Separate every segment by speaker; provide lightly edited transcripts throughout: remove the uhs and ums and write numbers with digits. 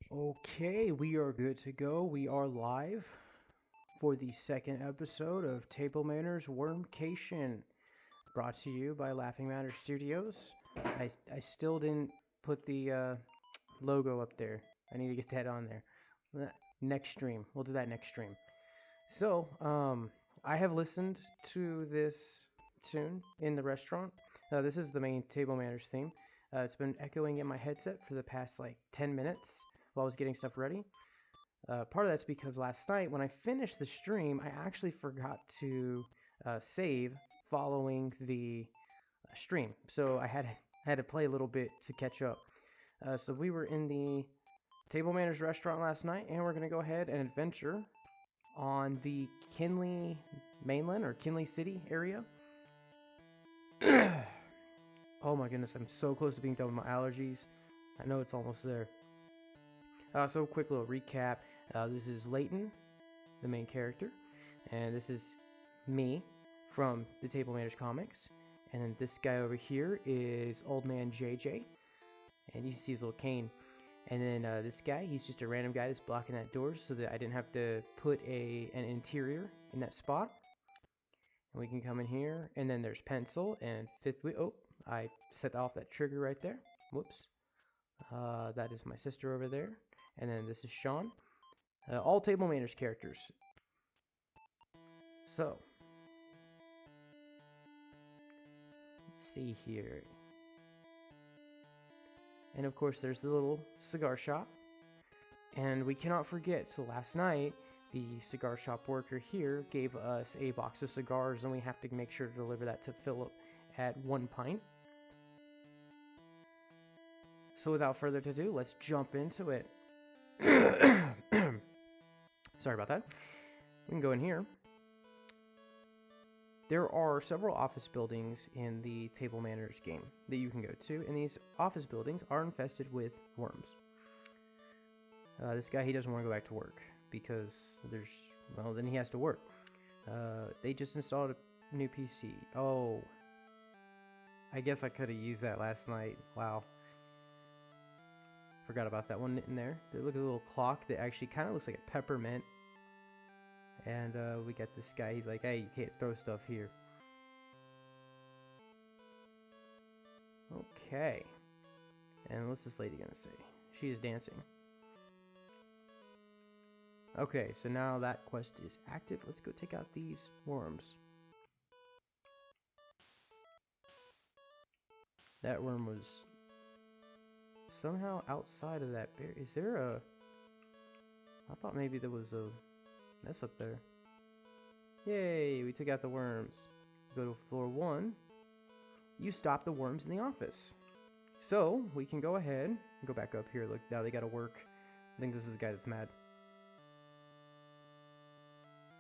Speaker 1: Okay, we are good to go. We are live for the second episode of Table Manners Worm-Cation, brought to you by Laughing Matter Studios. I still didn't put the logo up there. I need to get that on there. Next stream. We'll do that next stream. So, I have listened to this tune in the restaurant. This is the main Table Manners theme. It's been echoing in my headset for the past like 10 minutes while I was getting stuff ready. Part of that's because last night when I finished the stream, I actually forgot to save following the stream. So I had to play a little bit to catch up. So we were in the Table Manners restaurant last night, and we're going to go ahead and adventure on the Kinley mainland or Kinley City area. Oh my goodness, I'm so close to being done with my allergies. I know it's almost there. So quick little recap. This is Layton, the main character, and this is me from the Table Manners comics. And then this guy over here is Old Man JJ, and you can see his little cane. And then this guy, he's just a random guy that's blocking that door so that I didn't have to put an interior in that spot. And we can come in here, and then there's Pencil and Fifth Wheel. Oh, I set off that trigger right there. Whoops. That is my sister over there. And then this is Sean. All Table Manners characters. So, let's see here. And of course, there's the little cigar shop. And we cannot forget, so last night, the cigar shop worker here gave us a box of cigars, and we have to make sure to deliver that to Philip at 1 Pint. So without further ado, let's jump into it. Sorry about that. We can go in here. There are several office buildings in the Table Manners game that you can go to, and these office buildings are infested with worms. This guy, he doesn't want to go back to work because then he has to work. They just installed a new PC. Oh, I guess I could have used that last night. Wow. Forgot about that one in there. Look at the little clock that actually kind of looks like a peppermint. And we got this guy. He's like, hey, you can't throw stuff here. Okay. And what's this lady gonna say? She is dancing. Okay, so now that quest is active. Let's go take out these worms. That worm was somehow outside of that barrier. Is there a... I thought maybe there was a mess up there. Yay, we took out the worms. Go to floor 1. You stop the worms in the office. So, we can go ahead and go back up here. Look, now they gotta work. I think this is the guy that's mad.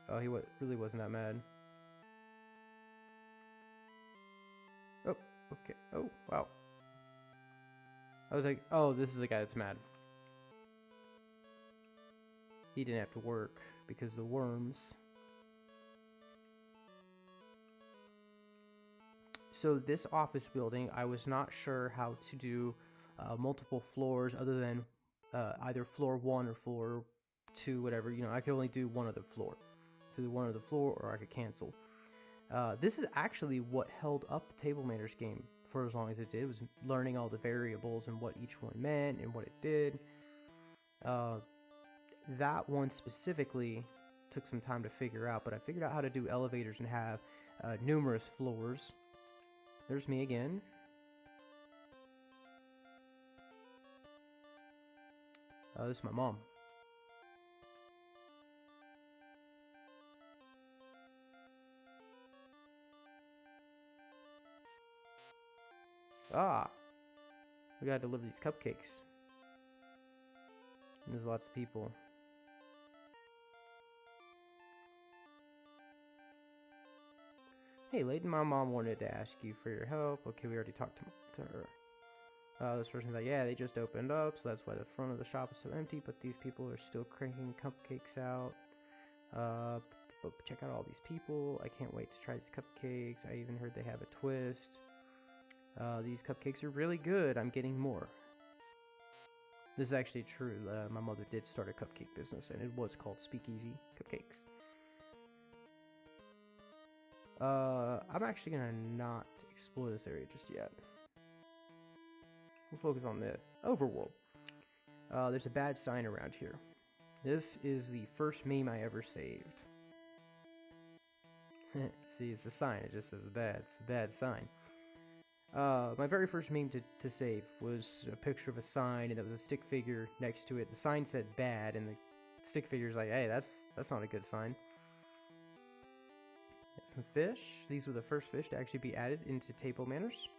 Speaker 1: Oh, he really wasn't that mad. Oh, okay. Oh, wow. I was like, oh, this is the guy that's mad. He didn't have to work because the worms. So this office building, I was not sure how to do multiple floors other than either floor 1 or floor 2, whatever. You know, I could only do one other floor. So one other floor, or I could cancel. This is actually what held up the Table Manners game for as long as it did. It was learning all the variables and what each one meant and what it did. That one specifically took some time to figure out, but I figured out how to do elevators and have numerous floors. There's me again. This is my mom. Ah, we gotta deliver these cupcakes. And there's lots of people. Hey, Layton, my mom wanted to ask you for your help. Okay, we already talked to her. This person's like, yeah, they just opened up, so that's why the front of the shop is so empty, but these people are still cranking cupcakes out. But check out all these people. I can't wait to try these cupcakes. I even heard they have a twist. These cupcakes are really good. I'm getting more. This is actually true. My mother did start a cupcake business, and it was called Speakeasy Cupcakes. I'm actually gonna not explore this area just yet. We'll focus on the Overworld. There's a bad sign around here. This is the first meme I ever saved. See, it's a sign. It just says bad. It's a bad sign. My very first meme to save was a picture of a sign, and there was a stick figure next to it. The sign said bad, and the stick figure's like, hey, that's not a good sign. Got some fish. These were the first fish to actually be added into table manners.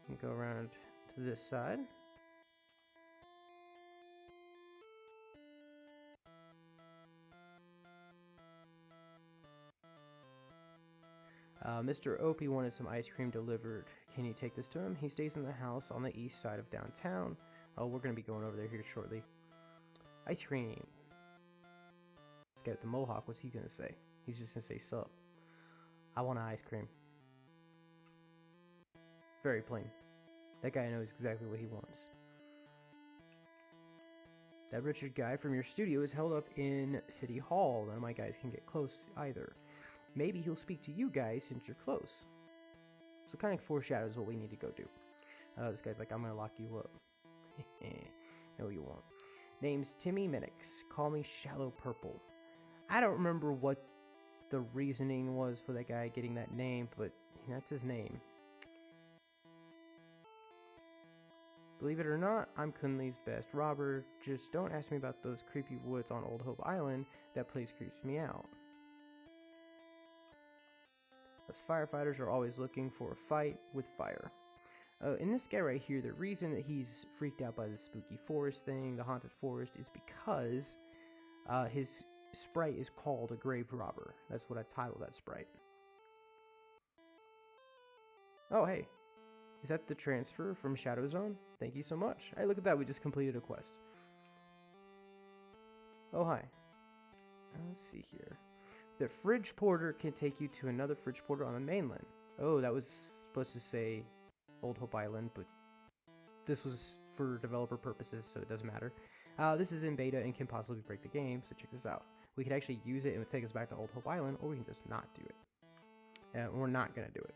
Speaker 1: And go around to this side. Mr. Opie wanted some ice cream delivered. Can you take this to him? He stays in the house on the east side of downtown. Oh, we're going to be going over there here shortly. Ice cream. This guy with the mohawk, what's he going to say? He's just going to say, sup. I want an ice cream. Very plain. That guy knows exactly what he wants. That Richard guy from your studio is held up in City Hall. None of my guys can get close either. Maybe he'll speak to you guys since you're close. So kind of foreshadows what we need to go do. This guy's like, I'm going to lock you up. No, you won't. Name's Timmy Minix. Call me Shallow Purple. I don't remember what the reasoning was for that guy getting that name, but that's his name. Believe it or not, I'm Kunley's best robber. Just don't ask me about those creepy woods on Old Hope Island. That place creeps me out. Us firefighters are always looking for a fight with fire. In this guy right here, the reason that he's freaked out by the spooky forest thing, the haunted forest, is because his sprite is called a grave robber. That's what I titled that sprite. Oh, hey. Is that the transfer from Shadow Zone? Thank you so much. Hey, look at that. We just completed a quest. Oh, hi. Let's see here. The fridge porter can take you to another fridge porter on the mainland. Oh, that was supposed to say Old Hope Island, but this was for developer purposes, so it doesn't matter. This is in beta and can possibly break the game, so check this out. We could actually use it and it would take us back to Old Hope Island, or we can just not do it. We're not going to do it.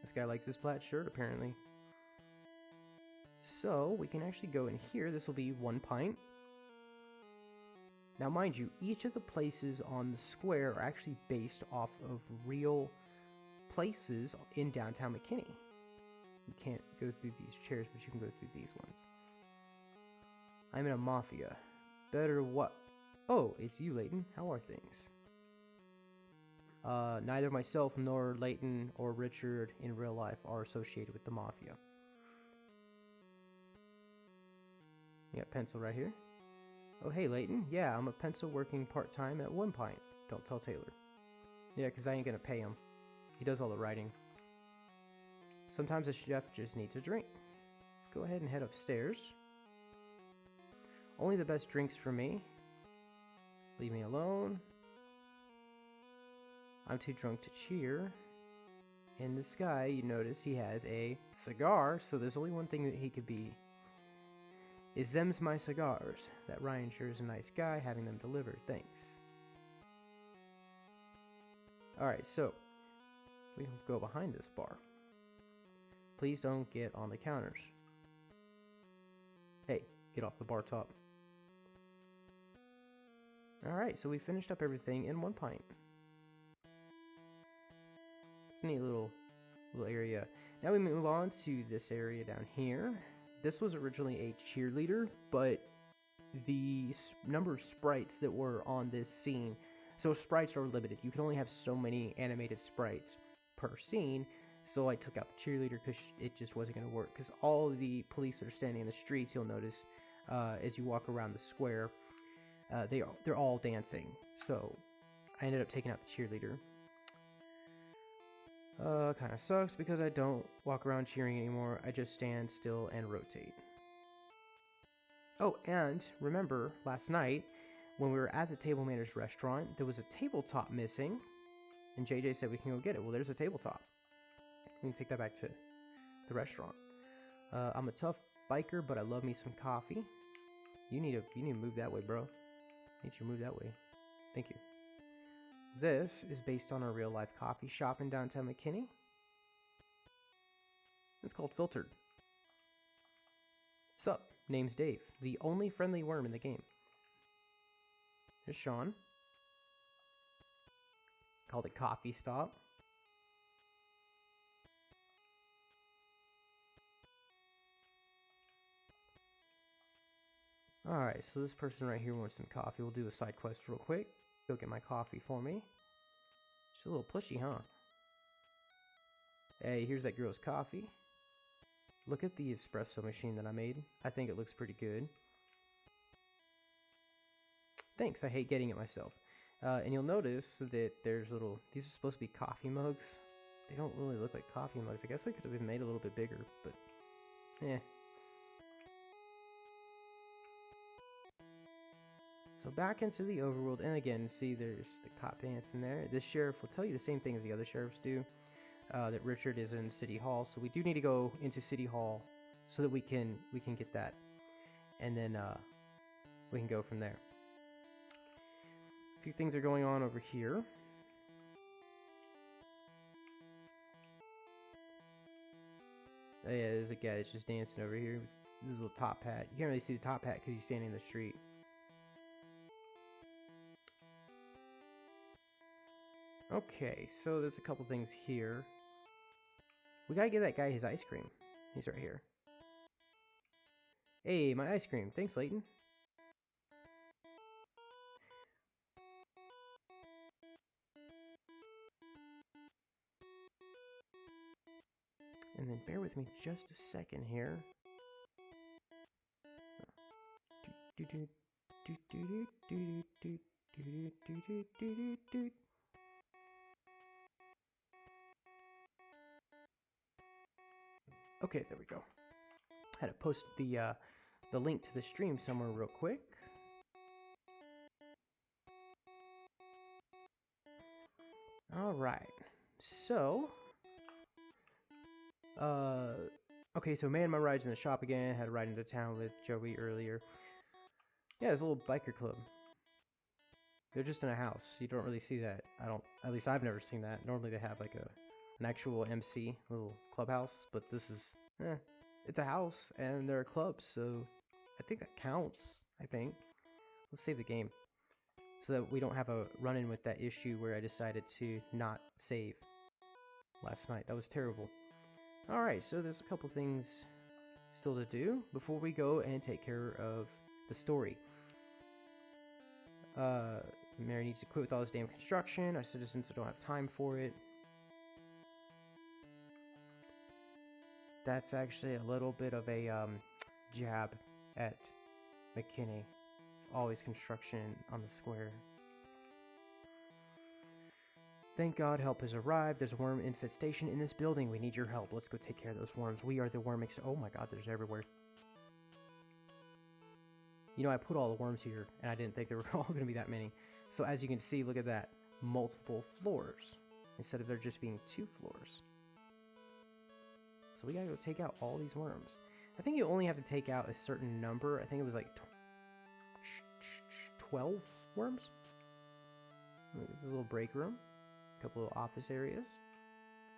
Speaker 1: This guy likes his plaid shirt, apparently. So, we can actually go in here. This will be 1 pint. Now, mind you, each of the places on the square are actually based off of real places in downtown McKinney. You can't go through these chairs, but you can go through these ones. I'm in a mafia. Better what? Oh, it's you, Layton. How are things? Neither myself nor Layton or Richard in real life are associated with the mafia. You got pencil right here. Oh, hey, Layton. Yeah, I'm a pencil working part-time at 1 pint. Don't tell Taylor. Yeah, because I ain't gonna pay him. He does all the writing. Sometimes a chef just needs a drink. Let's go ahead and head upstairs. Only the best drinks for me. Leave me alone. I'm too drunk to cheer. And this guy, you notice he has a cigar, so there's only one thing that he could be. Is them's my cigars. That Ryan sure is a nice guy, having them delivered. Thanks. Alright, so we go behind this bar. Please don't get on the counters. Hey, get off the bar top. Alright, so we finished up everything in 1 pint. It's a neat little area. Now we move on to this area down here. This was originally a cheerleader, but the number of sprites that were on this scene, so sprites are limited. You can only have so many animated sprites per scene, so I took out the cheerleader because it just wasn't going to work. Because all of the police that are standing in the streets, you'll notice as you walk around the square, they're all dancing. So I ended up taking out the cheerleader. Kind of sucks because I don't walk around cheering anymore. I just stand still and rotate. Oh, and remember last night when we were at the Table Manners restaurant, there was a tabletop missing, and JJ said we can go get it. Well, there's a tabletop. We can take that back to the restaurant. I'm a tough biker, but I love me some coffee. You need to move that way, bro. I need you to move that way. Thank you. This is based on a real-life coffee shop in downtown McKinney. It's called Filtered. Sup? Name's Dave, the only friendly worm in the game. Here's Sean. Called it Coffee Stop. Alright, so this person right here wants some coffee. We'll do a side quest real quick. Go get my coffee for me. She's a little pushy, huh? Hey, here's that girl's coffee. Look at the espresso machine that I made. I think it looks pretty good. Thanks, I hate getting it myself. And you'll notice that there's these are supposed to be coffee mugs. They don't really look like coffee mugs. I guess they could have been made a little bit bigger, but eh. So back into the overworld, and again, see there's the cop dance in there. This sheriff will tell you the same thing as the other sheriffs do, that Richard is in City Hall. So we do need to go into City Hall so that we can get that, and then we can go from there. A few things are going on over here. Oh yeah, there's a guy that's just dancing over here with this little top hat. You can't really see the top hat because he's standing in the street. Okay, so there's a couple things here. We gotta give that guy his ice cream. He's right here. Hey, my ice cream. Thanks, Layton. And then bear with me just a second here. Okay, there we go. Had to post the link to the stream somewhere real quick. All right. So, okay, so man, my ride's in the shop again. Had a ride into town with Joey earlier. Yeah, it's a little biker club. They're just in a house. You don't really see that. At least I've never seen that. Normally they have like an actual MC, little clubhouse, but this is, it's a house and they're a club, so I think that counts, I think. Let's save the game so that we don't have a run-in with that issue where I decided to not save last night. That was terrible. Alright, so there's a couple things still to do before we go and take care of the story. Mary needs to quit with all this damn construction. Our citizens don't have time for it. That's actually a little bit of a jab at McKinney. It's always construction on the square. Thank God help has arrived. There's a worm infestation in this building. We need your help. Let's go take care of those worms. We are the worm Oh my God, there's everywhere. You know, I put all the worms here, and I didn't think there were all going to be that many. So as you can see, look at that. Multiple floors. Instead of there just being 2 floors. So we gotta go take out all these worms. I think you only have to take out a certain number. I think it was like 12 worms. There's a little break room. A couple of office areas.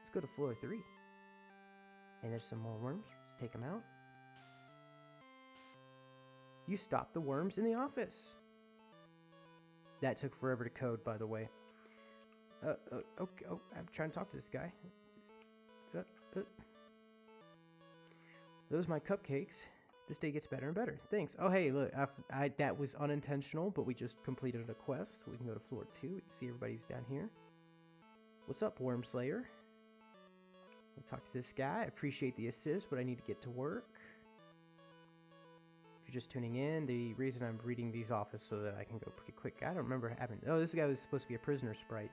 Speaker 1: Let's go to floor 3. And there's some more worms. Let's take them out. You stopped the worms in the office. That took forever to code, by the way. Okay. Oh, I'm trying to talk to this guy. Those are my cupcakes. This day gets better and better. Thanks. Oh, hey, look. That was unintentional, but we just completed a quest. We can go to floor 2. We can see everybody's down here. What's up, Worm Slayer? We'll talk to this guy. I appreciate the assist, but I need to get to work. If you're just tuning in, the reason I'm reading these off is so that I can go pretty quick. I don't remember having... Oh, this guy was supposed to be a prisoner sprite.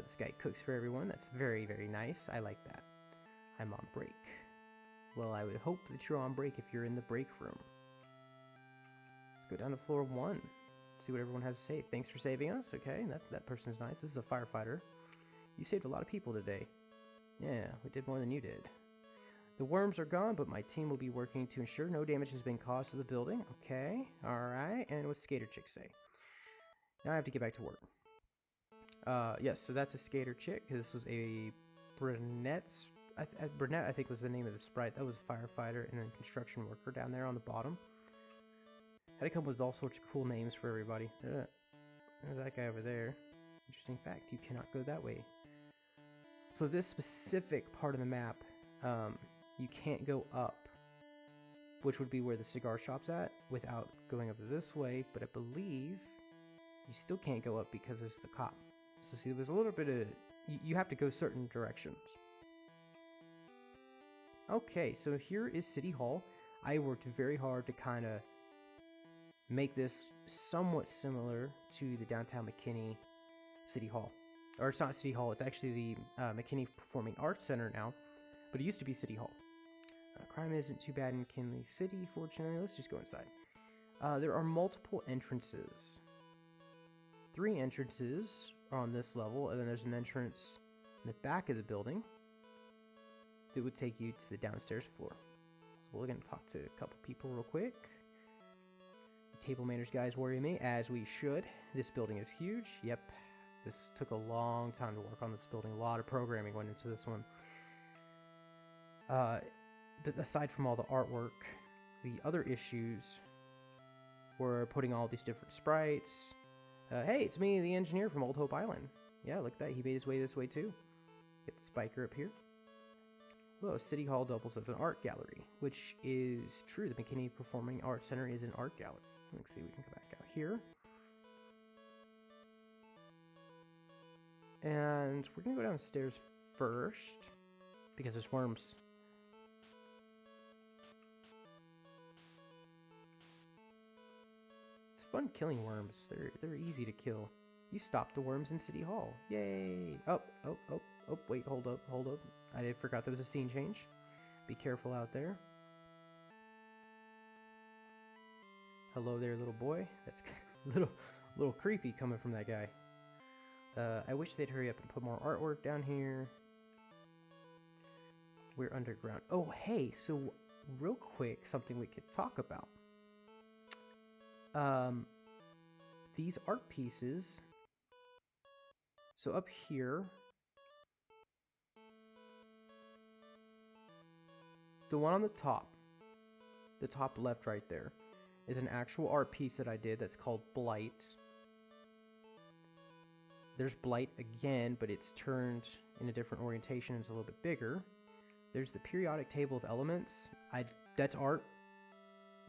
Speaker 1: This guy cooks for everyone. That's very, very nice. I like that. I'm on break. Well, I would hope that you're on break if you're in the break room. Let's go down to floor 1. See what everyone has to say. Thanks for saving us. Okay, that person's nice. This is a firefighter. You saved a lot of people today. Yeah, we did more than you did. The worms are gone, but my team will be working to ensure no damage has been caused to the building. Okay, alright. And what's Skater Chick say? Now I have to get back to work. Yes, so that's a Skater Chick. This was a brunette. Brunette, I think, was the name of the sprite. That was a firefighter and then construction worker down there on the bottom. Had to come up with all sorts of cool names for everybody. There's that guy over there. Interesting fact, you cannot go that way. So this specific part of the map, you can't go up, which would be where the cigar shop's at, without going up this way, but I believe you still can't go up because there's the cop. So see, there's a little bit of... You have to go certain directions. Okay, so here is City Hall. I worked very hard to kind of make this somewhat similar to the downtown McKinney City Hall. Or it's not City Hall, it's actually the McKinney Performing Arts Center now, but it used to be City Hall. Crime isn't too bad in McKinley City, fortunately. Let's just go inside. There are multiple entrances. 3 entrances are on this level, and then there's an entrance in the back of the building that would take you to the downstairs floor. So we're going to talk to a couple people real quick. The table manners guys worry me, as we should. This building is huge. Yep, this took a long time to work on this building. A lot of programming went into this one. But aside from all the artwork, the other issues were putting all these different sprites. Hey, it's me, the engineer from Old Hope Island. Yeah, look at that. He made his way this way too. Get the spiker up here. Well, City Hall doubles as an art gallery, which is true. The McKinney Performing Arts Center is an art gallery. Let's see, we can come back out here. And we're going to go downstairs first, because there's worms. It's fun killing worms. They're easy to kill. You stopped the worms in City Hall. Yay! Oh, wait, hold up. I forgot there was a scene change. Be careful out there. Hello there, little boy. That's little creepy coming from that guy. I wish they'd hurry up and put more artwork down here. We're underground. Oh, hey, so real quick, something we could talk about. These art pieces. So up here, the one on the top left right there, is an actual art piece that I did that's called Blight. There's Blight again, but it's turned in a different orientation. It's a little bit bigger. There's the periodic table of elements. That's art.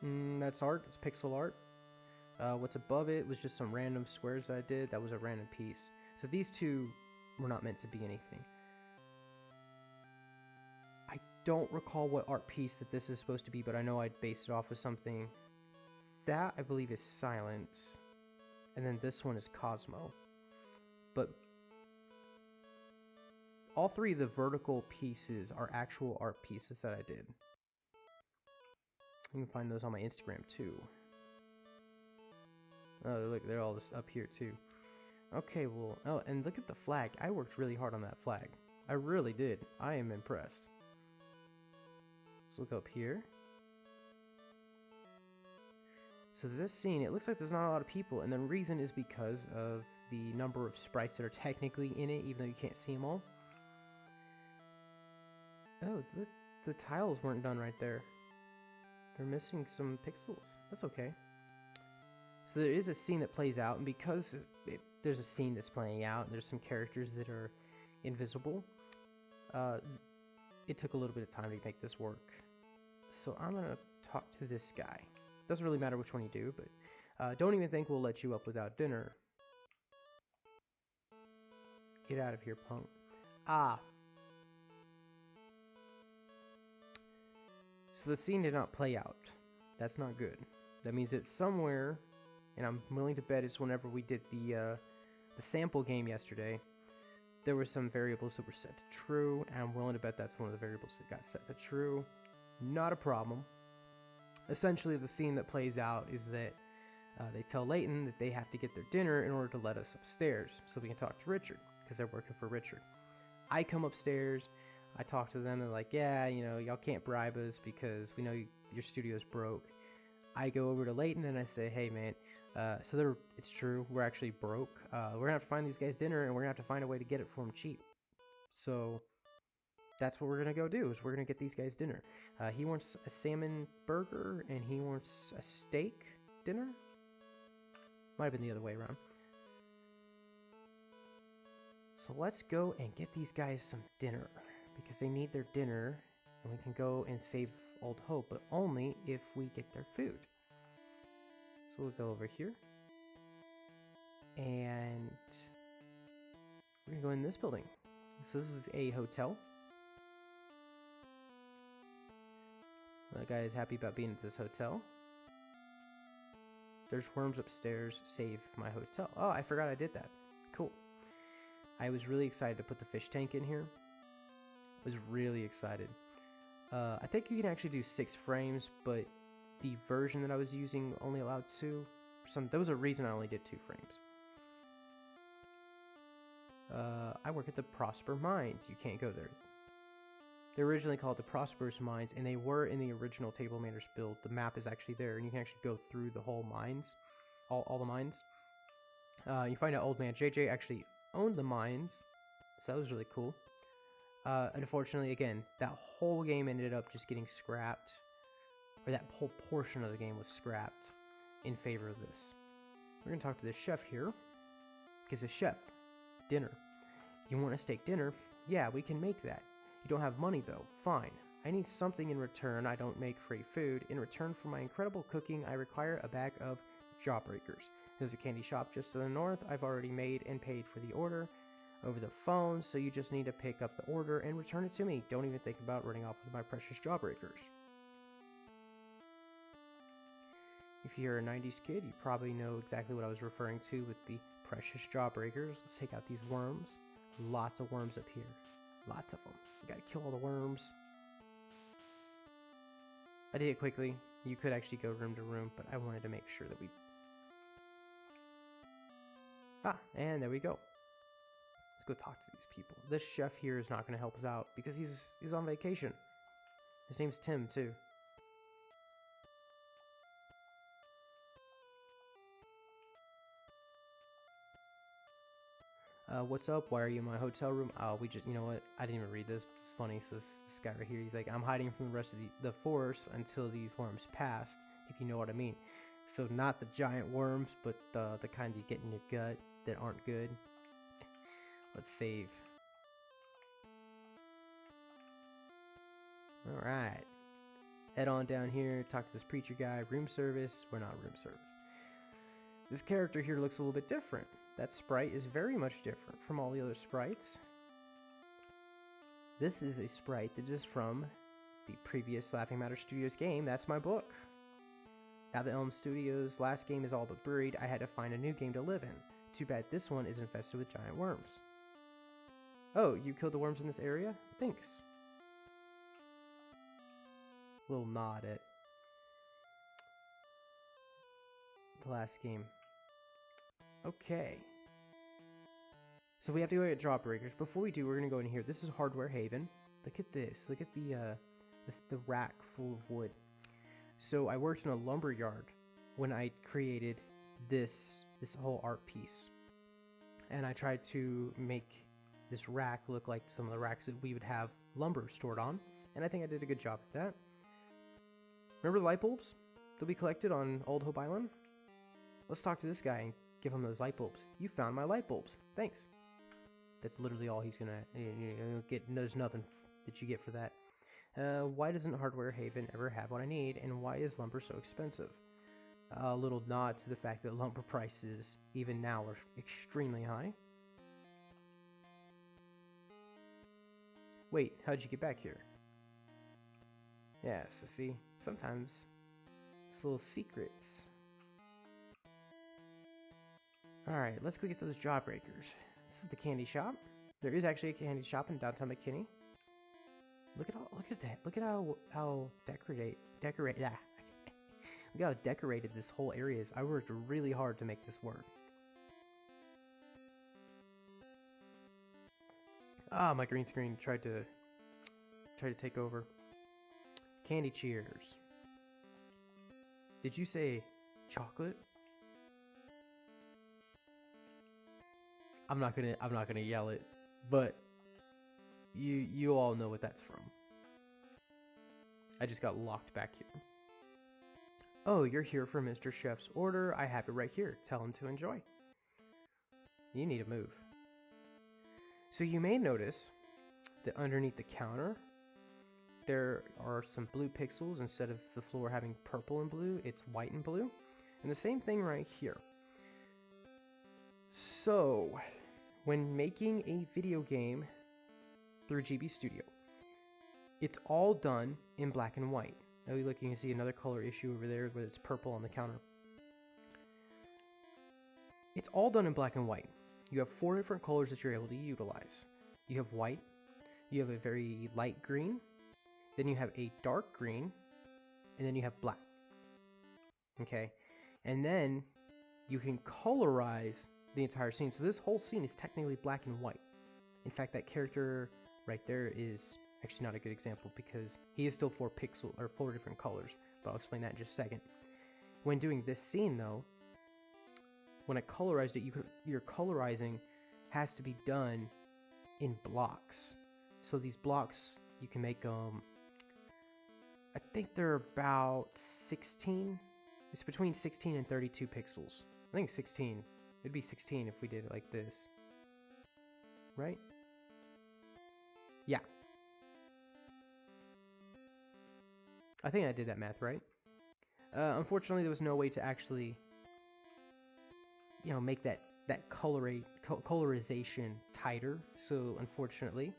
Speaker 1: That's art. It's pixel art. What's above it was just some random squares that I did. That was a random piece. So these two were not meant to be anything. I don't recall what art piece that this is supposed to be, but I know I based it off of something. That, I believe, is Silence. And then this one is Cosmo. But all 3 of the vertical pieces are actual art pieces that I did. You can find those on my Instagram too. Oh, look, they're all this up here too. Okay, well, oh, and look at the flag. I worked really hard on that flag. I really did. I am impressed. Let's look up here. So this scene, it looks like there's not a lot of people, and the reason is because of the number of sprites that are technically in it, even though you can't see them all. Oh, the tiles weren't done right there. They're missing some pixels. That's okay. So there is a scene that plays out, and because there's a scene that's playing out, and there's some characters that are invisible, it took a little bit of time to make this work. So I'm going to talk to this guy. Doesn't really matter which one you do, but don't even think we'll let you up without dinner. Get out of here, punk. Ah. So the scene did not play out. That's not good. That means it's somewhere, and I'm willing to bet it's whenever we did the sample game yesterday, there were some variables that were set to true, and I'm willing to bet that's one of the variables that got set to true. Not a problem. Essentially, the scene that plays out is that they tell Layton that they have to get their dinner in order to let us upstairs so we can talk to Richard, because they're working for Richard. I come upstairs, I talk to them, they're like, yeah, you know, y'all can't bribe us because we know your studio's broke. I go over to Leighton and I say, hey man, it's true, we're actually broke. We're gonna have to find these guys dinner and we're gonna have to find a way to get it for them cheap. So that's what we're gonna go do, is we're gonna get these guys dinner. He wants a salmon burger and he wants a steak dinner. Might have been the other way around. So let's go and get these guys some dinner, because they need their dinner, and we can go and save Old Hope, but only if we get their food. So we'll go over here, and we're gonna go in this building. So this is a hotel. The guy is happy about being at this hotel. There's worms upstairs. Save my hotel. Oh, I forgot I did that. Cool. I was really excited to put the fish tank in here. I was really excited. I think you can actually do 6 frames, but the version that I was using only allowed 2. There was a reason I only did 2 frames. I work at the Prosper Mines. You can't go there. They're originally called the Prosperous Mines, and they were in the original Table Manners build. The map is actually there, and you can actually go through the whole mines, all the mines. You find out Old Man JJ actually owned the mines, so that was really cool. Unfortunately, again, that whole game ended up just getting scrapped, or that whole portion of the game was scrapped in favor of this. We're gonna talk to the chef here, because the chef, dinner. You want a steak dinner? Yeah, we can make that. You don't have money though. Fine. I need something in return. I don't make free food. In return for my incredible cooking, I require a bag of Jawbreakers. There's a candy shop just to the north. I've already made and paid for the order over the phone, so you just need to pick up the order and return it to me. Don't even think about running off with my precious Jawbreakers. If you're a 90s kid, you probably know exactly what I was referring to with the precious Jawbreakers. Let's take out these worms. Lots of worms up here. Lots of them. We gotta kill all the worms. I did it quickly. You could actually go room to room, but I wanted to make sure that we... and there we go. Let's go talk to these people. This chef here is not going to help us out because he's on vacation. His name's Tim, too. What's up? Why are you in my hotel room? We just, you know what? I didn't even read this. It's funny. So this guy right here, he's like, I'm hiding from the rest of the force until these worms passed, if you know what I mean. So not the giant worms, but the kind you get in your gut that aren't good. Let's save. Alright. Head on down here, talk to this preacher guy. Room service. We're not room service. This character here looks a little bit different. That sprite is very much different from all the other sprites. This is a sprite that is from the previous Laughing Matter Studios game. That's my book. Now that Elm Studios' last game is all but buried, I had to find a new game to live in. Too bad this one is infested with giant worms. Oh, you killed the worms in this area? Thanks. Little nod at the last game. Okay. So we have to go get Jawbreakers. Before we do, we're going to go in here. This is Hardware Haven. Look at this. Look at the rack full of wood. So I worked in a lumber yard when I created this whole art piece. And I tried to make this rack look like some of the racks that we would have lumber stored on. And I think I did a good job at that. Remember the light bulbs that we collected on Old Hope Island? Let's talk to this guy and give him those light bulbs. You found my light bulbs. Thanks. That's literally all he's gonna get. There's nothing that you get for that. Why doesn't Hardware Haven ever have what I need, and why is lumber so expensive? A little nod to the fact that lumber prices, even now, are extremely high. Wait, how'd you get back here? Yeah, so see, sometimes it's little secrets. Alright, let's go get those Jawbreakers. This is the candy shop. There is actually a candy shop in downtown McKinney. Look at that. Look at how decorated Look how decorated this whole area is. I worked really hard to make this work. Ah, my green screen tried to take over. Candy cheers. Did you say chocolate? I'm not gonna yell it, but you all know what that's from. I just got locked back here. Oh, you're here for Mr. Chef's order. I have it right here. Tell him to enjoy. You need to move. So you may notice that underneath the counter, there are some blue pixels. Instead of the floor having purple and blue, it's white and blue. And the same thing right here. So, when making a video game through GB Studio, it's all done in black and white. Now look, you can see another color issue over there where it's purple on the counter. It's all done in black and white. You have 4 different colors that you're able to utilize. You have white, you have a very light green, then you have a dark green, and then you have black. Okay? And then you can colorize the entire scene. So this whole scene is technically black and white. In fact, that character right there is actually not a good example because he is still 4 different colors, but I'll explain that in just a second. When doing this scene though, when I colorized it, your colorizing has to be done in blocks. So these blocks, you can make them, I think they're about 16. It's between 16 and 32 pixels. I think 16. It'd be 16 if we did it like this. Right? Yeah. I think I did that math right. Unfortunately, there was no way to actually, make that colorization tighter. So unfortunately,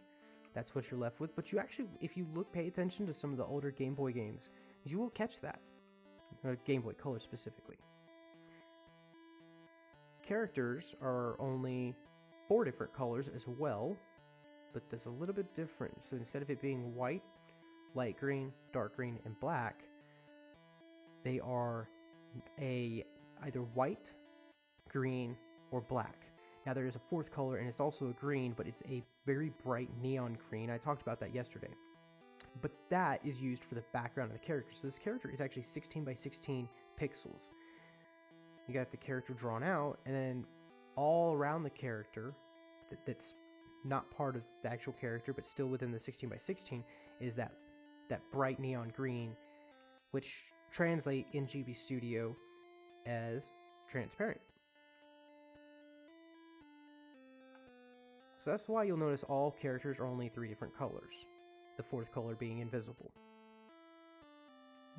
Speaker 1: that's what you're left with. But you actually, if you pay attention to some of the older Game Boy games, you will catch that. Game Boy Color specifically. Characters are only 4 different colors as well, but there's a little bit different. So instead of it being white, light green, dark green, and black, they are either white, green, or black. Now there is a 4th color, and it's also a green, but it's a very bright neon green. I talked about that yesterday. But that is used for the background of the character. So this character is actually 16 by 16 pixels. You got the character drawn out, and then all around the character that's not part of the actual character, but still within the 16 by 16, is that bright neon green, which translate in GB Studio as transparent. So that's why you'll notice all characters are only 3 different colors, the 4th color being invisible.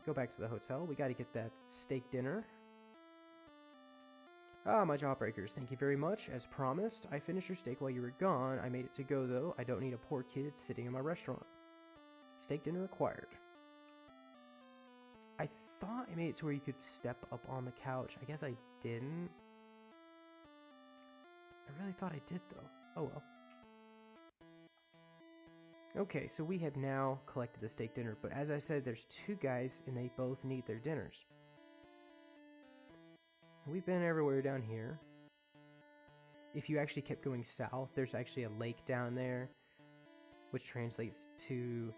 Speaker 1: Go back to the hotel. We got to get that steak dinner. Ah, my jawbreakers, thank you very much. As promised, I finished your steak while you were gone. I made it to go, though. I don't need a poor kid sitting in my restaurant. Steak dinner acquired. I thought I made it to where you could step up on the couch. I guess I didn't. I really thought I did, though. Oh well. Okay, so we have now collected the steak dinner, but as I said, there's 2 guys, and they both need their dinners. We've been everywhere down here. If you actually kept going south, there's actually a lake down there, which translates to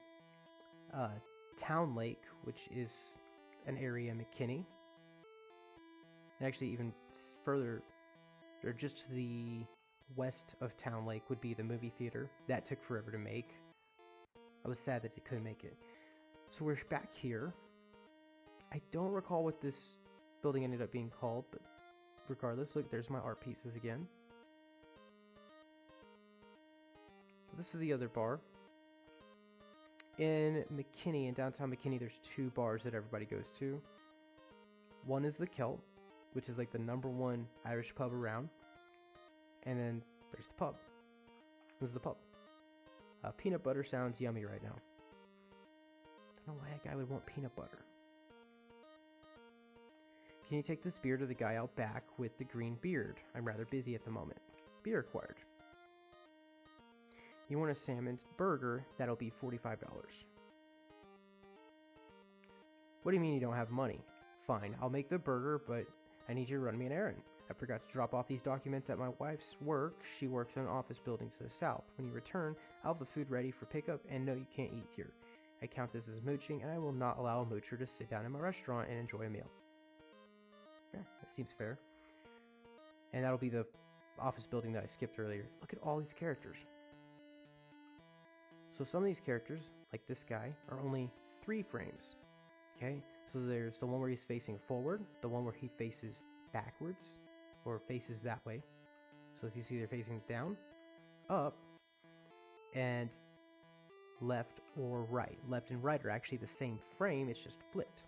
Speaker 1: Town Lake, which is an area in McKinney. And actually even further, or just to the west of Town Lake would be the movie theater. That took forever to make. I was sad that it couldn't make it. So we're back here. I don't recall what this building ended up being called, but regardless, look, there's my art pieces again. This is the other bar. In McKinney, in downtown McKinney, there's 2 bars that everybody goes to. One is the Celt, which is like the #1 Irish pub around. And then there's the pub. This is the pub. Peanut butter sounds yummy right now. I don't know why a guy would want peanut butter. Can you take this beer to the guy out back with the green beard? I'm rather busy at the moment. Beer acquired. You want a salmon burger? That'll be $45. What do you mean you don't have money? Fine, I'll make the burger, but I need you to run me an errand. I forgot to drop off these documents at my wife's work. She works in an office building to the south. When you return, I'll have the food ready for pickup, and no, you can't eat here. I count this as mooching, and I will not allow a moocher to sit down in my restaurant and enjoy a meal. That seems fair. And that'll be the office building that I skipped earlier. Look at all these characters. So some of these characters, like this guy, are only 3 frames. Okay, so there's the one where he's facing forward, the one where he faces backwards, or faces that way. So if he's either facing down, up, and left or right. Left and right are actually the same frame, it's just flipped.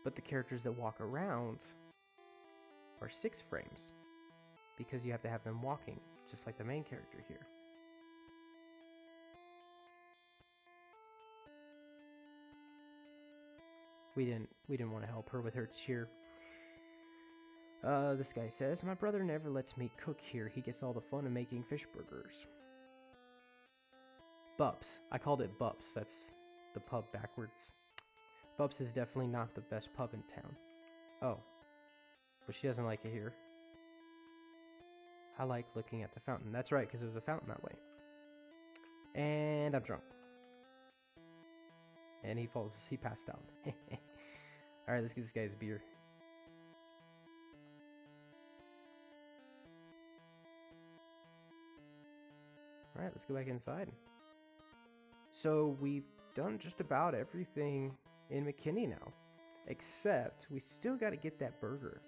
Speaker 1: But the characters that walk around are 6 frames, because you have to have them walking, just like the main character here. We didn't want to help her with her cheer. This guy says, my brother never lets me cook here. He gets all the fun of making fish burgers. Bubs. I called it Bubs. That's the pub backwards. Bubs is definitely not the best pub in town. Oh. But she doesn't like it here. I like looking at the fountain. That's right, because it was a fountain that way. And I'm drunk. And he passed out. Alright, let's get this guy's beer. Alright, let's go back inside. So we've done just about everything in McKinney now. Except we still got to get that burger.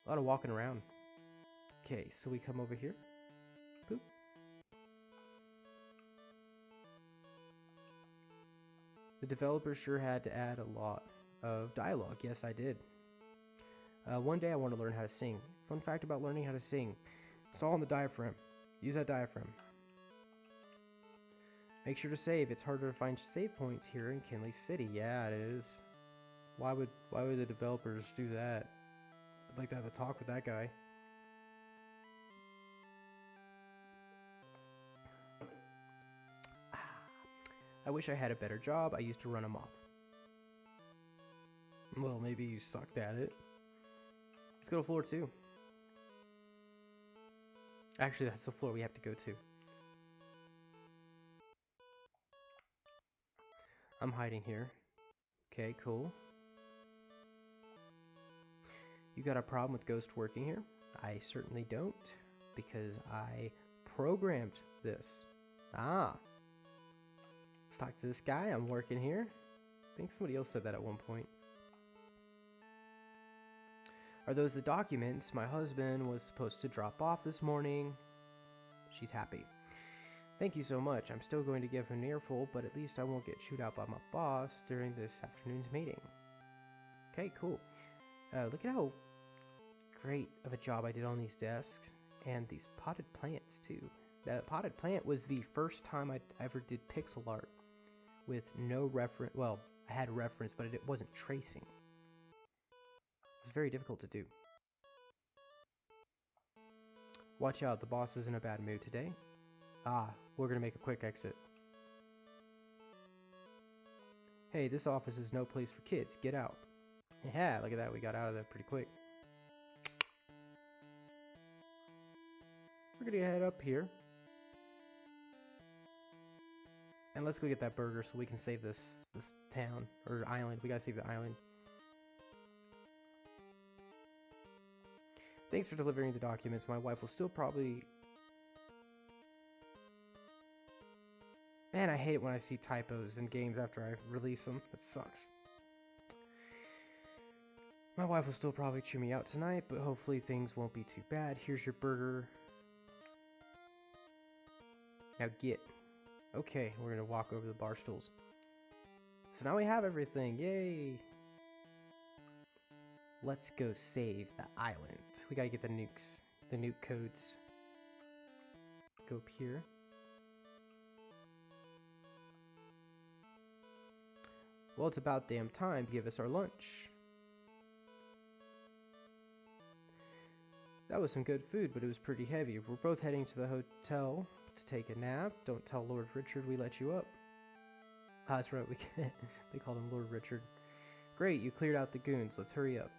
Speaker 1: A lot of walking around. Okay, so we come over here. Boop. The developer sure had to add a lot of dialogue. Yes, I did. One day I want to learn how to sing. Fun fact about learning how to sing. It's all on the diaphragm. Use that diaphragm. Make sure to save. It's harder to find save points here in Kinley City. Yeah, it is. Why would the developers do that? I'd like to have a talk with that guy. I wish I had a better job. I used to run a mop. Well, maybe you sucked at it. Let's go to floor 2. Actually, that's the floor we have to go to. I'm hiding here. Okay, cool. You got a problem with Ghost working here? I certainly don't, because I programmed this. Ah. Let's talk to this guy. I'm working here. I think somebody else said that at one point. Are those the documents my husband was supposed to drop off this morning? She's happy. Thank you so much. I'm still going to give him an earful, but at least I won't get chewed out by my boss during this afternoon's meeting. Okay, cool. Look at how great of a job I did on these desks. And these potted plants, too. That potted plant was the first time I ever did pixel art with no reference. Well, I had a reference, but it wasn't tracing. It was very difficult to do. Watch out, the boss is in a bad mood today. Ah, we're gonna make a quick exit. Hey, this office is no place for kids. Get out. Yeah, look at that. We got out of there pretty quick. We're gonna head up here. And let's go get that burger so we can save this town, or island. We gotta save the island. Thanks for delivering the documents. My wife will still probably... Man, I hate it when I see typos in games after I release them. It sucks. My wife will still probably chew me out tonight, but hopefully things won't be too bad. Here's your burger. Now get. Okay, we're gonna walk over the bar stools. So now we have everything. Yay! Let's go save the island. We gotta get the nukes, the nuke codes. Go up here. Well, it's about damn time to give us our lunch. That was some good food, but it was pretty heavy. We're both heading to the hotel to take a nap. Don't tell Lord Richard we let you up. Ah, that's right. They called him Lord Richard. Great, you cleared out the goons. Let's hurry up.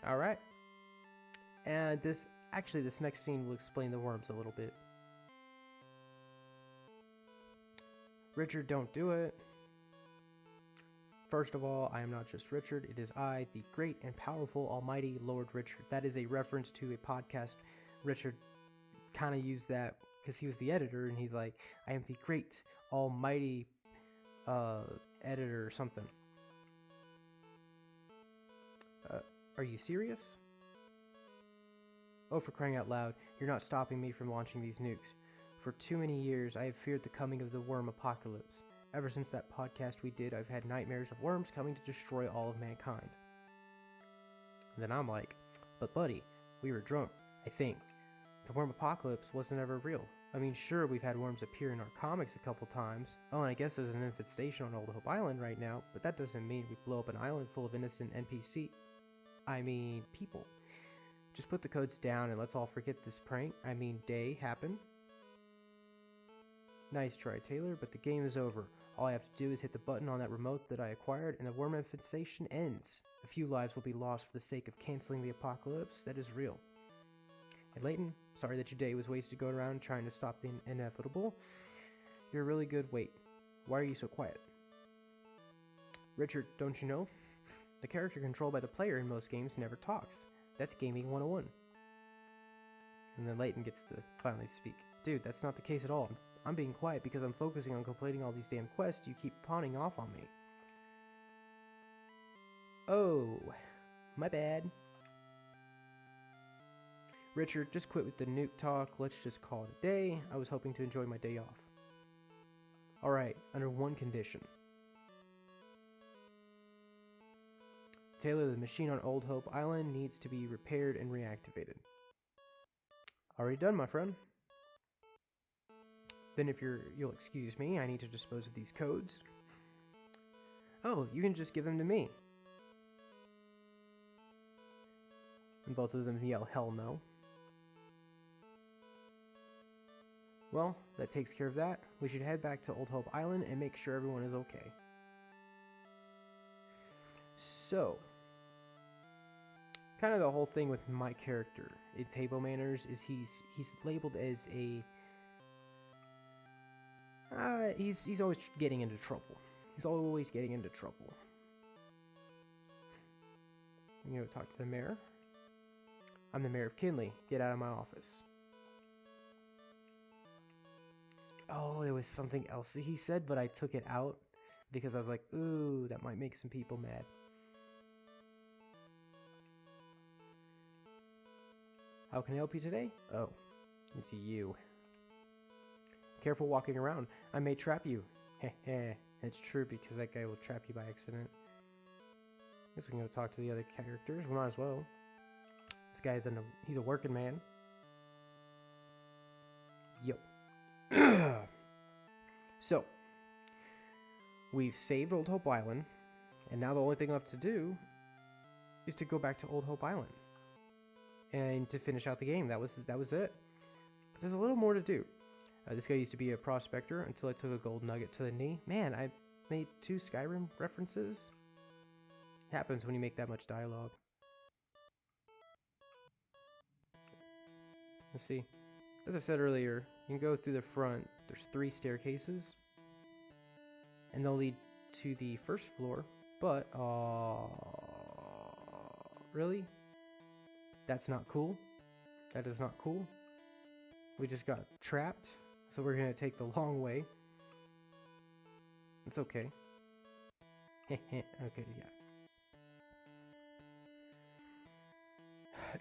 Speaker 1: All right. And this next scene will explain the worms a little bit. Richard, don't do it. First of all, I am not just Richard. It is I, the great and powerful almighty Lord Richard. That is a reference to a podcast. Richard kind of used that because he was the editor, and he's like, I am the great almighty editor or something. Are you serious? Oh, for crying out loud, you're not stopping me from launching these nukes. For too many years, I have feared the coming of the worm apocalypse. Ever since that podcast we did, I've had nightmares of worms coming to destroy all of mankind. And then I'm like, but buddy, we were drunk, I think. The worm apocalypse wasn't ever real. I mean, sure, we've had worms appear in our comics a couple times. Oh, and I guess there's an infestation on Old Hope Island right now, but that doesn't mean we blow up an island full of innocent people. Just put the codes down and let's all forget this prank. Day happened. Nice try, Taylor, but the game is over. All I have to do is hit the button on that remote that I acquired and the worm infestation ends. A few lives will be lost for the sake of canceling the apocalypse. That is real. And Layton, sorry that your day was wasted going around trying to stop the inevitable. You're a really good wait. Why are you so quiet? Richard, don't you know? The character controlled by the player in most games never talks. That's gaming 101. And then Layton gets to finally speak. Dude, that's not the case at all. I'm being quiet because I'm focusing on completing all these damn quests you keep pawning off on me. Oh, my bad. Richard, just quit with the nuke talk. Let's just call it a day. I was hoping to enjoy my day off. Alright, under one condition. Taylor, the machine on Old Hope Island needs to be repaired and reactivated. Already done, my friend. Then if you'll excuse me, I need to dispose of these codes. Oh, you can just give them to me. And both of them yell, hell no. Well, that takes care of that. We should head back to Old Hope Island and make sure everyone is okay. So, kind of the whole thing with my character in Table Manners is he's labeled as a he's always getting into trouble. He's always getting into trouble. I'm gonna go talk to the mayor. I'm the mayor of Kinley. Get out of my office. Oh, there was something else that he said, but I took it out because I was like, ooh, that might make some people mad. How can I help you today? Oh, it's you. Careful walking around. I may trap you. Heh. It's true because that guy will trap you by accident. Guess we can go talk to the other characters. We might as well. This guy's he's a working man. Yo. So, we've saved Old Hope Island, and now the only thing left to do is to go back to Old Hope Island and to finish out the game. That was it. But there's a little more to do. This guy used to be a prospector until I took a gold nugget to the knee. Man, I made 2 Skyrim references. Happens when you make that much dialogue. Let's see. As I said earlier, you can go through the front. There's 3 staircases. And they'll lead to the first floor. But, really? That's not cool. That is not cool. We just got trapped. So we're going to take the long way. It's okay. Okay, yeah.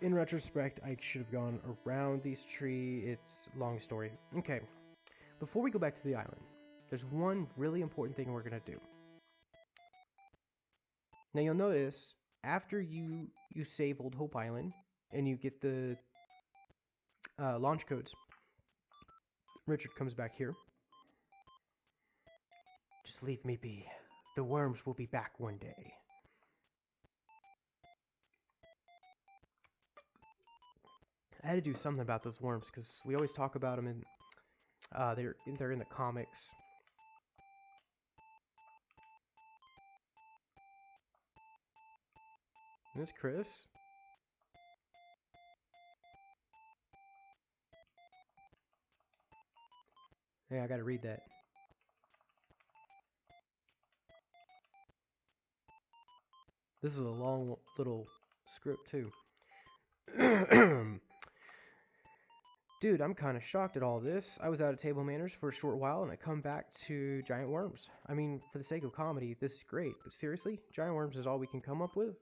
Speaker 1: In retrospect, I should have gone around these trees. It's a long story. Okay. Before we go back to the island, there's one really important thing we're going to do. Now you'll notice, after you save Old Hope Island, and you get the launch codes, Richard comes back here. Just leave me be. The worms will be back one day. I had to do something about those worms, because we always talk about them in They're in the comics. This Chris. Yeah, I gotta read that. This is a long little script too. Dude, I'm kind of shocked at all this. I was out of Table Manners for a short while and I come back to giant worms. I mean, for the sake of comedy, this is great, but seriously, giant worms is all we can come up with?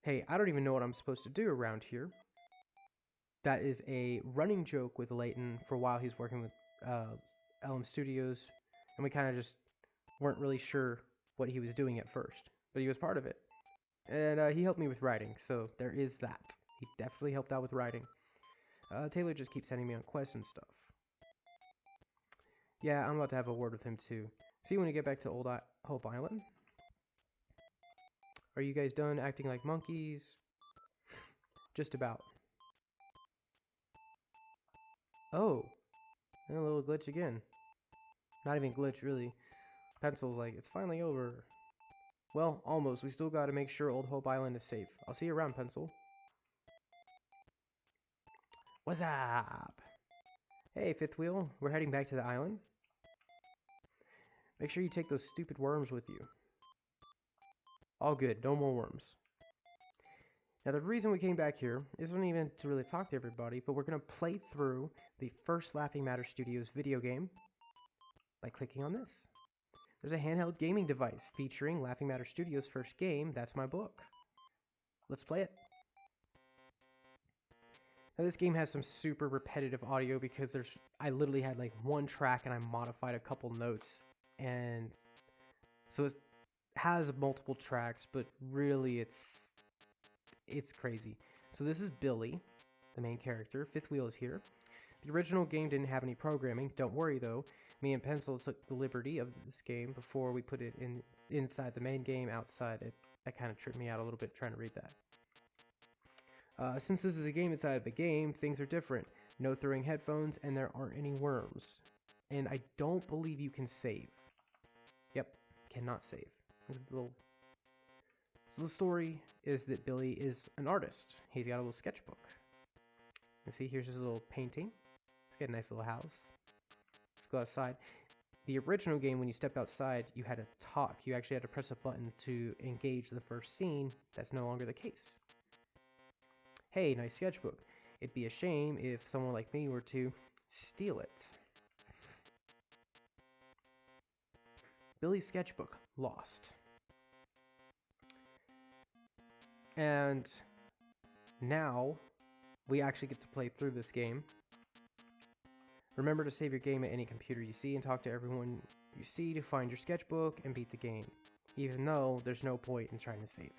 Speaker 1: Hey, I don't even know what I'm supposed to do around here. That is a running joke with Leighton for a while he's working with LM Studios, and we kind of just weren't really sure what he was doing at first, but he was part of it. And he helped me with writing, so there is that. He definitely helped out with writing. Taylor just keeps sending me on quests and stuff. Yeah, I'm about to have a word with him too. See you when you get back to Old Hope Island. Are you guys done acting like monkeys? Just about. Oh, and a little glitch again. Not even glitch, really. Pencil's like, it's finally over. Well, almost. We still gotta make sure Old Hope Island is safe. I'll see you around, Pencil. What's up? Hey, Fifth Wheel. We're heading back to the island. Make sure you take those stupid worms with you. All good. No more worms. Now, the reason we came back here isn't even to really talk to everybody, but we're going to play through the first Laughing Matter Studios video game by clicking on this. There's a handheld gaming device featuring Laughing Matter Studios' first game, That's My Book. Let's play it. Now, this game has some super repetitive audio because I literally had like one track and I modified a couple notes, and so it has multiple tracks, but really it's crazy. So this is Billy, the main character. Fifth Wheel is here. The original game didn't have any programming. Don't worry though. Me and Pencil took the liberty of this game before we put it inside the main game. Outside it, that kind of tripped me out a little bit trying to read that. Since this is a game inside of a game, things are different. No throwing headphones, and there aren't any worms. And I don't believe you can save. Yep, cannot save. So the story is that Billy is an artist. He's got a little sketchbook. You see, here's his little painting. He's got a nice little house. Let's go outside. The original game, when you stepped outside, you had to talk. You actually had to press a button to engage the first scene. That's no longer the case. Hey, nice sketchbook. It'd be a shame if someone like me were to steal it. Billy's sketchbook lost. And now we actually get to play through this game. Remember to save your game at any computer you see and talk to everyone you see to find your sketchbook and beat the game, even though there's no point in trying to save.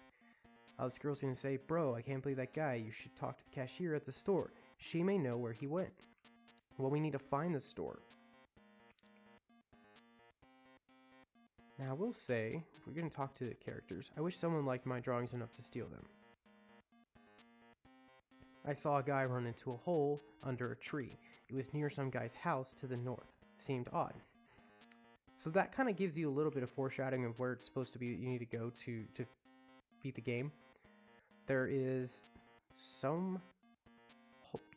Speaker 1: This girl's gonna say, bro, I can't believe that guy. You should talk to the cashier at the store. She may know where he went. Well, we need to find the store. Now, I will say, if we're gonna talk to characters, I wish someone liked my drawings enough to steal them. I saw a guy run into a hole under a tree. It was near some guy's house to the north. Seemed odd. So that kind of gives you a little bit of foreshadowing of where it's supposed to be that you need to go to beat the game. There is some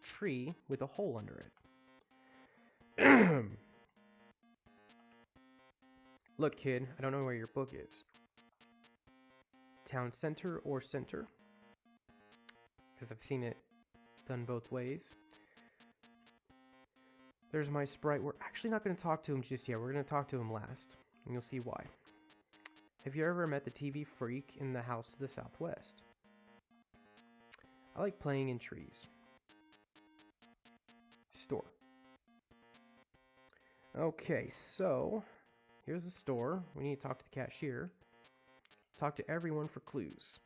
Speaker 1: tree with a hole under it. Look, kid, I don't know where your book is. Town center or center? Because I've seen it done both ways. There's my sprite. We're actually not going to talk to him just yet. We're going to talk to him last, and you'll see why. Have you ever met the TV freak in the house to the southwest? I like playing in trees. Store. Okay, so here's the store. We need to talk to the cashier. Talk to everyone for clues.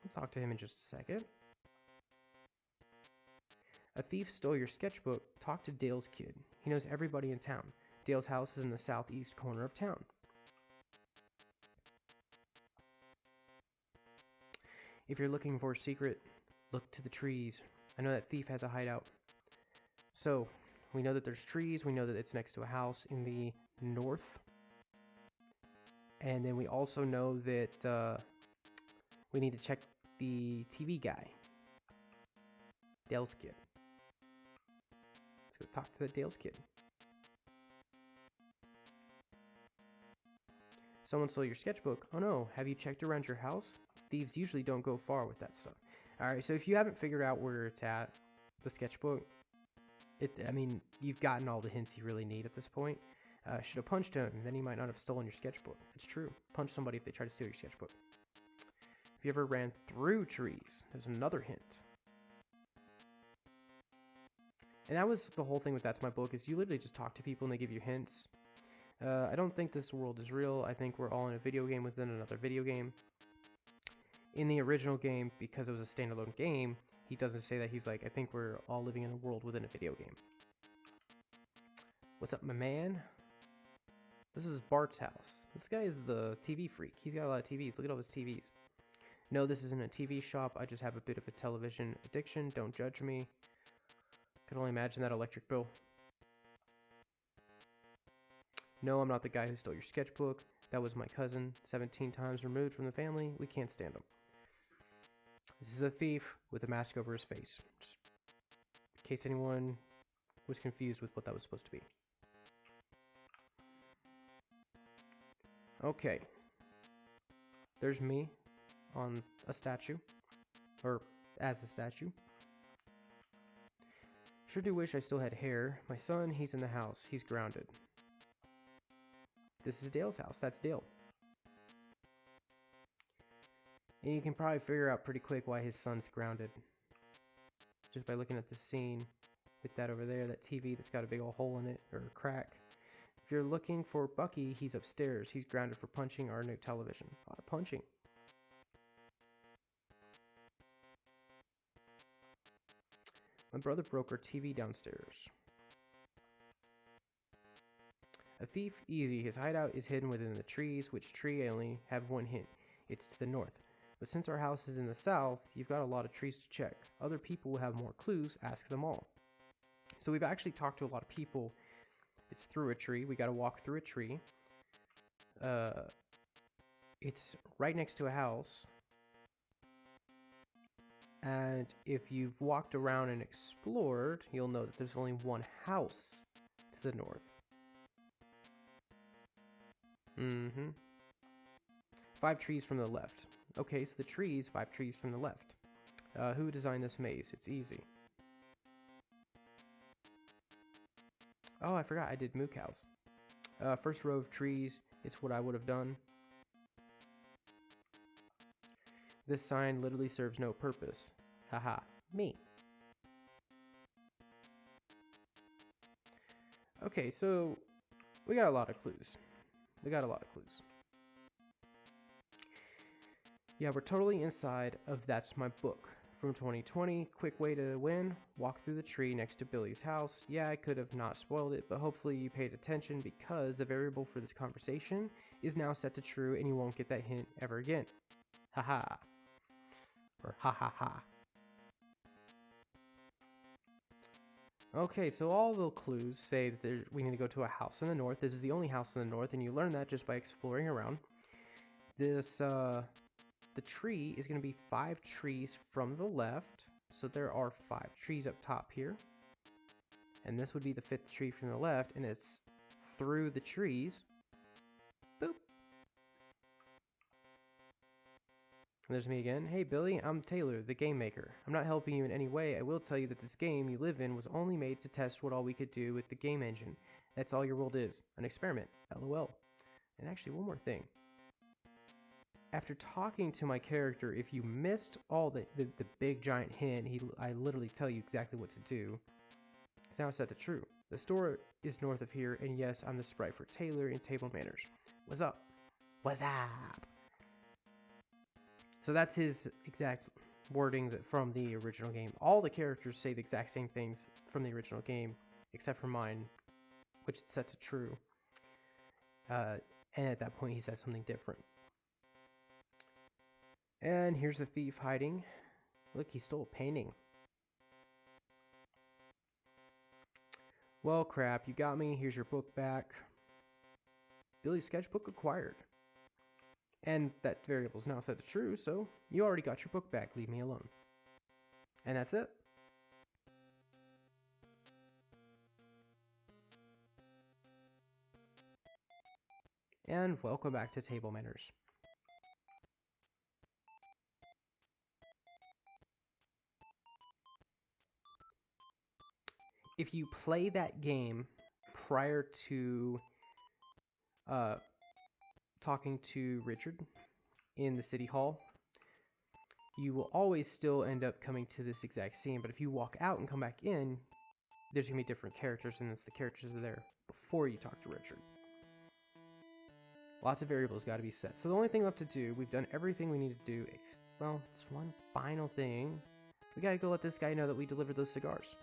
Speaker 1: I'll talk to him in just a second. A thief stole your sketchbook. Talk to Dale's kid. He knows everybody in town. Dale's house is in the southeast corner of town. If you're looking for a secret, look to the trees. I know that thief has a hideout. So we know that there's trees. We know that it's next to a house in the north. And then we also know that we need to check the TV guy. Dale's kid. Let's go talk to the Dale's kid. Someone stole your sketchbook. Oh no, have you checked around your house? Thieves usually don't go far with that stuff. Alright, so if you haven't figured out where it's at, the sketchbook, I mean, you've gotten all the hints you really need at this point. Should have punched him, then he might not have stolen your sketchbook. It's true. Punch somebody if they try to steal your sketchbook. If you ever ran through trees, there's another hint. And that was the whole thing with That's My Book, is you literally just talk to people and they give you hints. I don't think this world is real. I think we're all in a video game within another video game. In the original game, because it was a standalone game, he doesn't say that. He's like, I think we're all living in a world within a video game. What's up, my man? This is Bart's house. This guy is the TV freak. He's got a lot of TVs. Look at all his TVs. No, this isn't a TV shop. I just have a bit of a television addiction. Don't judge me. Can only imagine that electric bill. No, I'm not the guy who stole your sketchbook. That was my cousin, 17 times removed from the family. We can't stand him. This is a thief with a mask over his face. Just in case anyone was confused with what that was supposed to be. Okay. There's me on a statue. Or as a statue. Sure do wish I still had hair. My son, he's in the house. He's grounded. This is Dale's house. That's Dale. And you can probably figure out pretty quick why his son's grounded. Just by looking at the scene with that over there, that TV that's got a big old hole in it, or a crack. If you're looking for Bucky, he's upstairs. He's grounded for punching our new television. A lot of punching. My brother broke our TV downstairs. A thief? Easy. His hideout is hidden within the trees. Which tree? I only have one hint. It's to the north. But since our house is in the south, you've got a lot of trees to check. Other people will have more clues. Ask them all. So we've actually talked to a lot of people. It's through a tree. We got to walk through a tree. It's right next to a house. And if you've walked around and explored, you'll know that there's only one house to the north. 5 trees from the left. Okay, so the trees, 5 trees from the left. Who designed this maze? It's easy. Oh, I forgot I did moo cows. First row of trees, it's what I would have done. This sign literally serves no purpose. Haha, me. Okay, so we got a lot of clues. Yeah, we're totally inside of That's My Book. From 2020, quick way to win, walk through the tree next to Billy's house. Yeah, I could have not spoiled it, but hopefully you paid attention because the variable for this conversation is now set to true and you won't get that hint ever again. Haha. Or ha ha ha. Okay, so all the clues say that we need to go to a house in the north. This is the only house in the north, and you learn that just by exploring around. The tree is going to be 5 trees from the left. So there are 5 trees up top here. And this would be the 5th tree from the left, and it's through the trees. Boop. And there's me again. Hey Billy, I'm Taylor, the game maker. I'm not helping you in any way. I will tell you that this game you live in was only made to test what all we could do with the game engine. That's all your world is. An experiment. LOL. And actually, one more thing. After talking to my character, if you missed all the big giant hint, I literally tell you exactly what to do. It's now set to true. The store is north of here, and yes, I'm the sprite for Taylor in Table Manners. What's up? What's up? So that's his exact wording from the original game. All the characters say the exact same things from the original game, except for mine, which is set to true. And at that point, he says something different. And here's the thief hiding. Look, he stole a painting. Well, crap, you got me. Here's your book back. Billy's sketchbook acquired. And that variable's now set to true, so you already got your book back. Leave me alone. And that's it. And welcome back to Table Manners. If you play that game prior to talking to Richard in the city hall, you will always still end up coming to this exact scene. But if you walk out and come back in, there's going to be different characters, and it's the characters that are there before you talk to Richard. Lots of variables got to be set. So the only thing left to do, we've done everything we need to do. Well, it's one final thing. We got to go let this guy know that we delivered those cigars.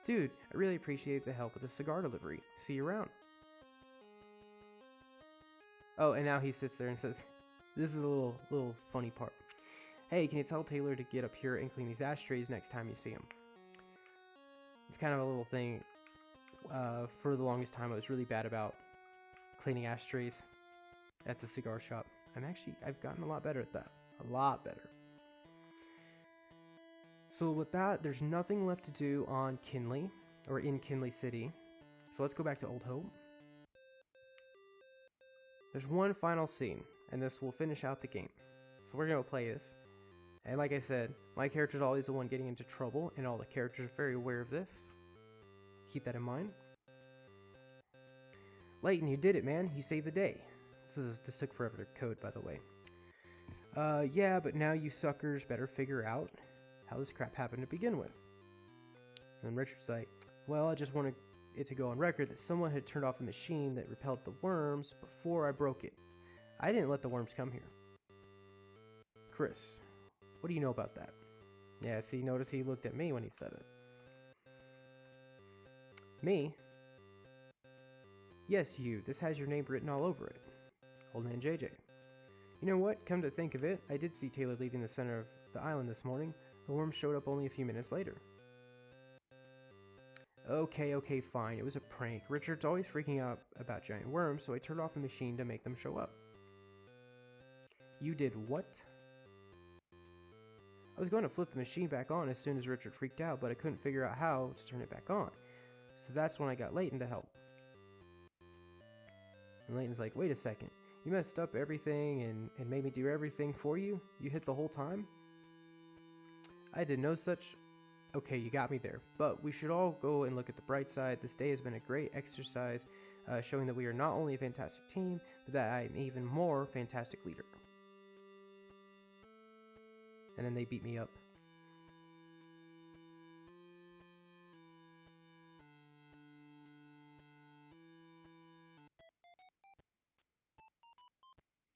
Speaker 1: Dude, I really appreciate the help with the cigar delivery. See you around. Oh, and now he sits there and says, this is a little funny part. Hey, can you tell Taylor to get up here and clean these ashtrays next time you see him? It's kind of a little thing. For the longest time, I was really bad about cleaning ashtrays at the cigar shop. I've gotten a lot better at that. A lot better. So with that, there's nothing left to do on Kinley, or in Kinley City. So let's go back to Old Hope. There's one final scene, and this will finish out the game. So we're going to play this. And like I said, my character's always the one getting into trouble, and all the characters are very aware of this. Keep that in mind. Layton, you did it, man. You saved the day. This took forever to code, by the way. Yeah, but now you suckers better figure out how this crap happened to begin with. And Richard's like, well, I just wanted it to go on record that someone had turned off a machine that repelled the worms before I broke it. I didn't let the worms come here. Chris, what do you know about that? Yeah, see, notice he looked at me when he said it. Me? Yes, you. This has your name written all over it. Old man JJ. You know what? Come to think of it, I did see Taylor leaving the center of the island this morning. The worm showed up only a few minutes later. Okay, fine. It was a prank. Richard's always freaking out about giant worms, so I turned off the machine to make them show up. You did what? I was going to flip the machine back on as soon as Richard freaked out, but I couldn't figure out how to turn it back on. So that's when I got Layton to help. And Layton's like, wait a second. You messed up everything and made me do everything for you? You hit the whole time? I did no such... Okay, you got me there. But we should all go and look at the bright side. This day has been a great exercise, showing that we are not only a fantastic team, but that I am even more fantastic leader. And then they beat me up.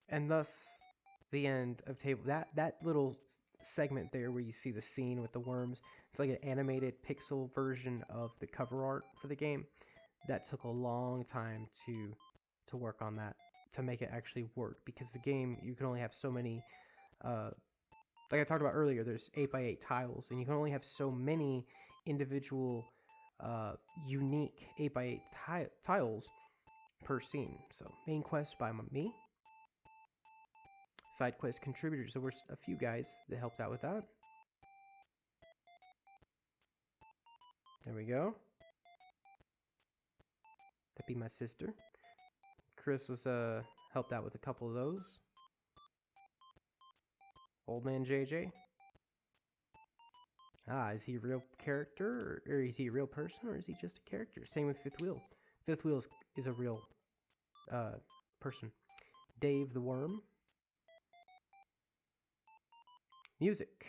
Speaker 1: And thus, the end of table. That little segment there where you see the scene with the worms, it's like an animated pixel version of the cover art for the game. That took a long time to work on that, to make it actually work, because the game, you can only have so many, like I talked about earlier, there's 8x8 tiles, and you can only have so many individual unique 8x8 tiles per scene. So main quest by me. Side quest contributors, there were a few guys that helped out with that. There we go. That'd be my sister. Chris was helped out with a couple of those. Old man JJ. Ah, is he a real character, or is he a real person, or is he just a character? Same with Fifth Wheel. Fifth Wheel is a real person. Dave the Worm. Music.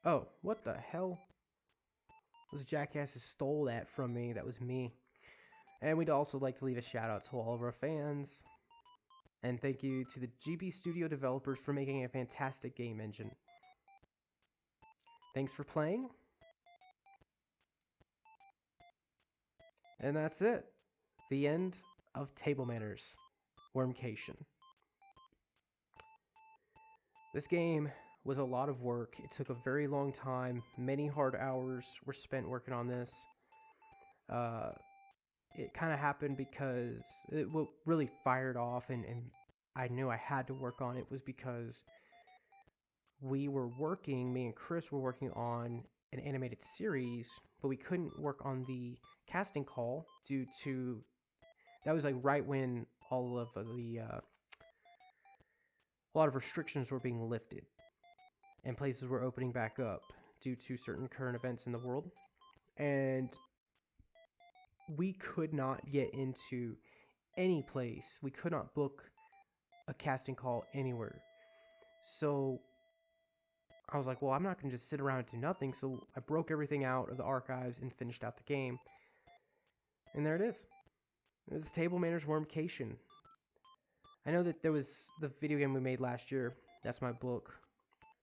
Speaker 1: Oh, what the hell? Those jackasses stole that from me. That was me. And we'd also like to leave a shout out to all of our fans. And thank you to the GB Studio developers for making a fantastic game engine. Thanks for playing. And that's it. The end of Table Manners. Worm-Cation. This game was a lot of work. It took a very long time. Many hard hours were spent working on this. It kind of happened because what really fired off and I knew I had to work on it was because me and Chris were working on an animated series, but we couldn't work on the casting call due to that was like right when all of the a lot of restrictions were being lifted and places were opening back up due to certain current events in the world, and we could not get into any place. We could not book a casting call anywhere. So I was like, well, I'm not going to just sit around and do nothing. So I broke everything out of the archives and finished out the game. And there it is. It was Table Manners Worm-Cation. I know that there was the video game we made last year. That's my book.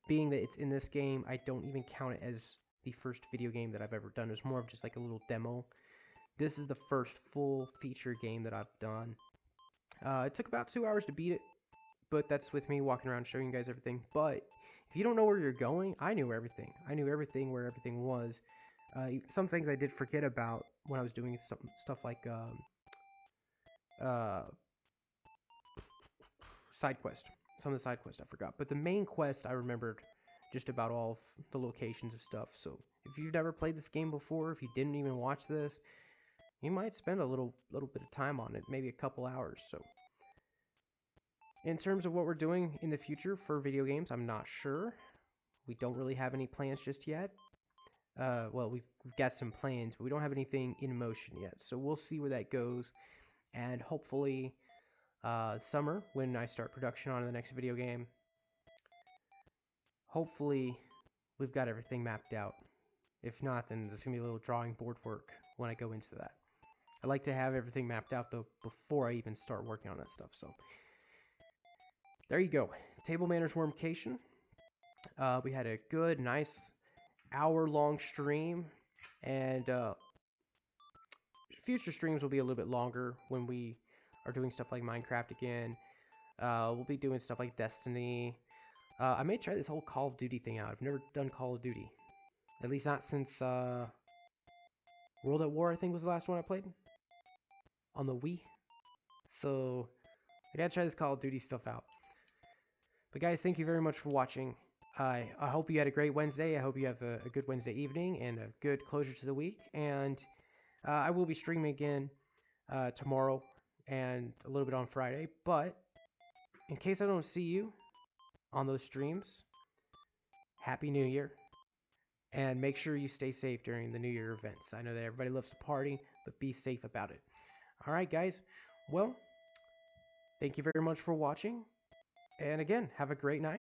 Speaker 1: Being that it's in this game, I don't even count it as the first video game that I've ever done. It was more of just like a little demo. This is the first full feature game that I've done. It took about 2 hours to beat it, but that's with me walking around showing you guys everything. But if you don't know where you're going, I knew everything. I knew everything where everything was. Some things I did forget about when I was doing stuff like side quest. Some of the side quests I forgot, but the main quest I remembered just about all of the locations of stuff. So if you've never played this game before, if you didn't even watch this, you might spend a little bit of time on it, maybe a couple hours. So in terms of what we're doing in the future for video games, I'm not sure. We don't really have any plans just yet. Well, we've got some plans, but we don't have anything in motion yet. So we'll see where that goes. And hopefully summer, when I start production on the next video game, hopefully we've got everything mapped out. If not, then there's going to be a little drawing board work when I go into that. I like to have everything mapped out, though, before I even start working on that stuff. So there you go. Table Manners Worm-Cation. We had a good, nice hour-long stream, and future streams will be a little bit longer when we are doing stuff like Minecraft again. We'll be doing stuff like Destiny. I may try this whole Call of Duty thing out. I've never done Call of Duty. At least not since World at War, I think was the last one I played. On the Wii. So I gotta try this Call of Duty stuff out. But guys, thank you very much for watching. I hope you had a great Wednesday. I hope you have a good Wednesday evening and a good closure to the week. And I will be streaming again tomorrow and a little bit on Friday. But in case I don't see you on those streams, Happy New Year. And make sure you stay safe during the New Year events. I know that everybody loves to party, but be safe about it. All right, guys. Well, thank you very much for watching. And again, have a great night.